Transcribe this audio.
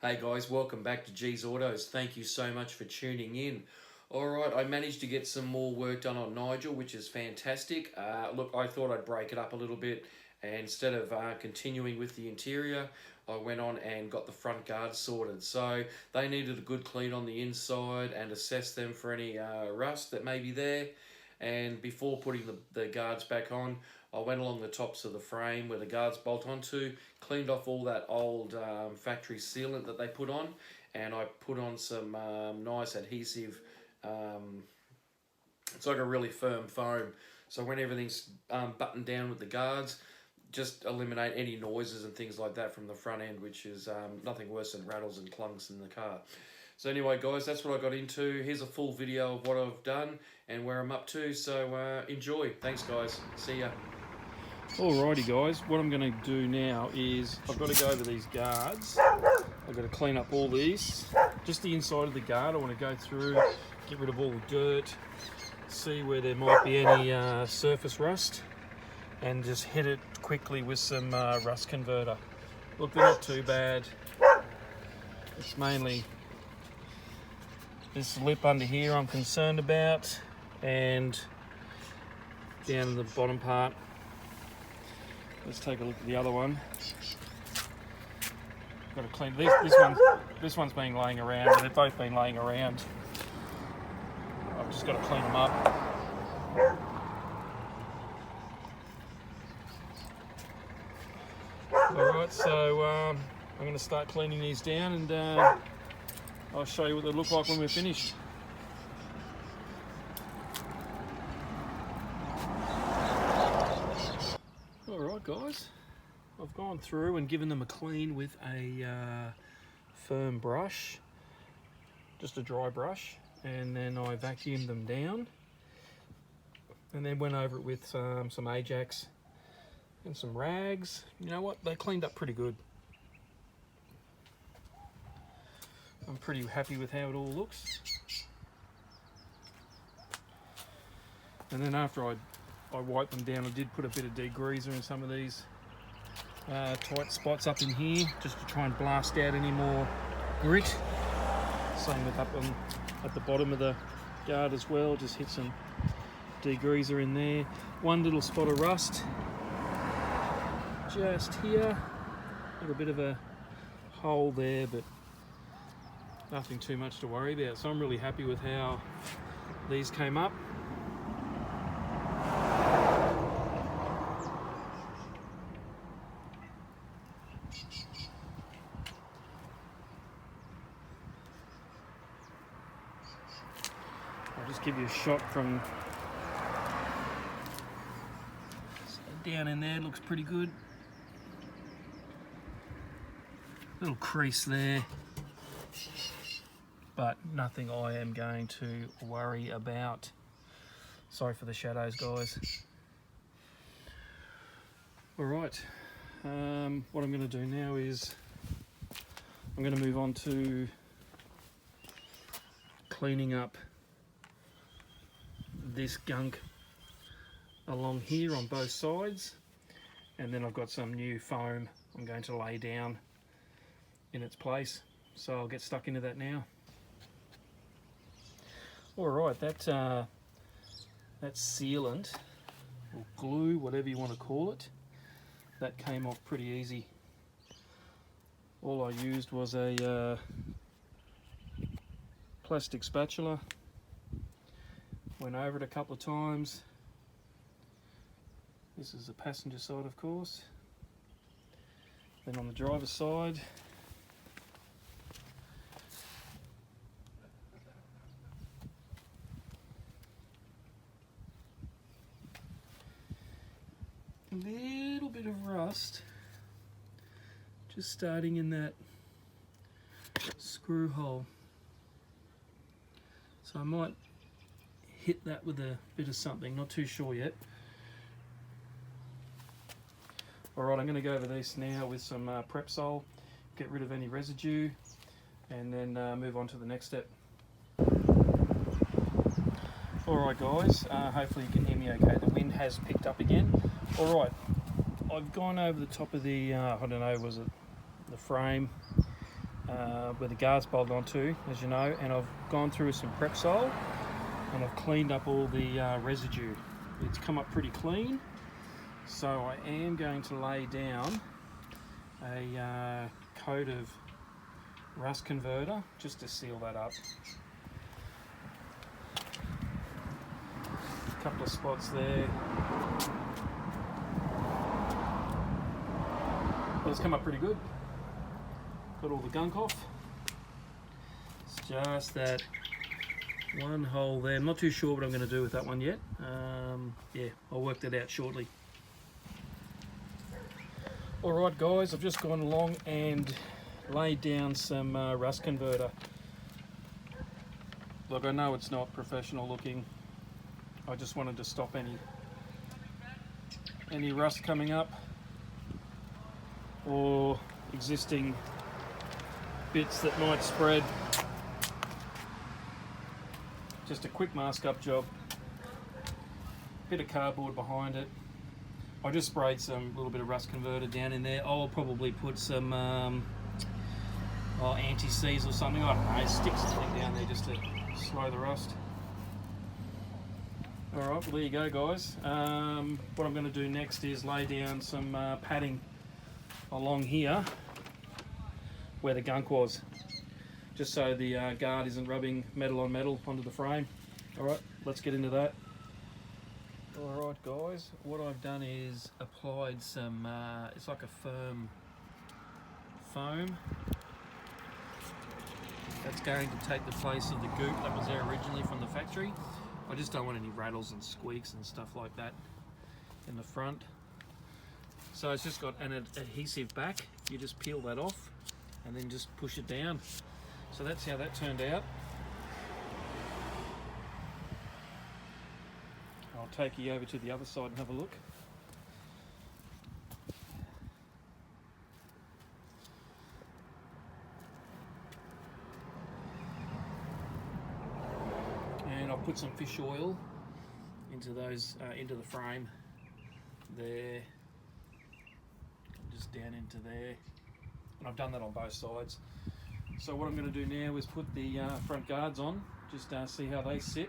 Hey guys, welcome back to G's Autos. Thank you so much for tuning in. Alright, I managed to get some more work done on Nigel, which is fantastic. Look, I thought I'd break it up a little bit, and instead of continuing with the interior, I went on and got the front guards sorted. So they needed a good clean on the inside and assess them for any rust that may be there. And before putting the guards back on, I went along the tops of the frame where the guards bolt onto, cleaned off all that old factory sealant that they put on, and I put on some nice adhesive. It's like a really firm foam. So when everything's buttoned down with the guards, just eliminate any noises and things like that from the front end, which is nothing worse than rattles and clunks in the car. So anyway guys, that's what I got into. Here's a full video of what I've done and where I'm up to, so enjoy. Thanks guys, see ya. Alrighty guys, what I'm going to do now is I've got to go over these guards. I've got to clean up all these, just the inside of the guard. I want to go through, get rid of all the dirt, see where there might be any surface rust, and just hit it quickly with some rust converter. Look, they're not too bad. It's mainly this lip under here I'm concerned about, and down in the bottom part. Let's take a look at the other one. Got to clean this one's been laying around, and they've both been laying around. I've just got to clean them up. Alright, so I'm going to start cleaning these down, and I'll show you what they look like when we're finished. Alright guys, I've gone through and given them a clean with a firm brush, just a dry brush, and then I vacuumed them down, and then went over it with some Ajax and some rags. You know what, they cleaned up pretty good. I'm pretty happy with how it all looks. And then after I wiped them down, I did put a bit of degreaser in some of these tight spots up in here, just to try and blast out any more grit. Same with up at the bottom of the guard as well, just hit some degreaser in there. One little spot of rust just here, a little bit of a hole there, but nothing too much to worry about. So I'm really happy with how these came up. I'll just give you a shot from down in there. Looks pretty good. Little crease there, but nothing I am going to worry about. Sorry for the shadows guys. Alright, what I'm going to do now is I'm going to move on to cleaning up this gunk along here on both sides, and then I've got some new foam I'm going to lay down in its place, so I'll get stuck into that now. Alright, that sealant or glue, whatever you want to call it, that came off pretty easy. All I used was a plastic spatula, went over it a couple of times. This is the passenger side, of course. Then on the driver's side, a little bit of rust just starting in that screw hole, so I might hit that with a bit of something, not too sure yet. Alright, I'm going to go over this now with some Prepsol, get rid of any residue, and then move on to the next step. Alright guys, hopefully you can hear me okay. The wind has picked up again. Alright, I've gone over the top of the, I don't know, was it the frame, where the guard's bolted onto, as you know, and I've gone through some prep sole and I've cleaned up all the residue. It's come up pretty clean, so I am going to lay down a coat of rust converter just to seal that up. A couple of spots there. But it's come up pretty good. Got all the gunk off. It's just that one hole there. I'm not too sure what I'm going to do with that one yet. Yeah, I'll work that out shortly. Alright guys, I've just gone along and laid down some rust converter. Look, I know it's not professional looking. I just wanted to stop any rust coming up or existing bits that might spread. Just a quick mask up job. Bit of cardboard behind it. I just sprayed some little bit of rust converter down in there. I'll probably put some anti-seize or something. I don't know, stick something down there just to slow the rust. Alright, well there you go guys. What I'm going to do next is lay down some padding along here where the gunk was, just so the guard isn't rubbing metal on metal onto the frame. Alright, let's get into that. Alright guys, what I've done is applied some, it's like a firm foam that's going to take the place of the goop that was there originally from the factory. I just don't want any rattles and squeaks and stuff like that in the front. So it's just got an adhesive back. You just peel that off and then just push it down. So that's how that turned out. I'll take you over to the other side and have a look. And I'll put some fish oil into those, into the frame there, just down into there. And I've done that on both sides. So what I'm going to do now is put the front guards on, just see how they sit.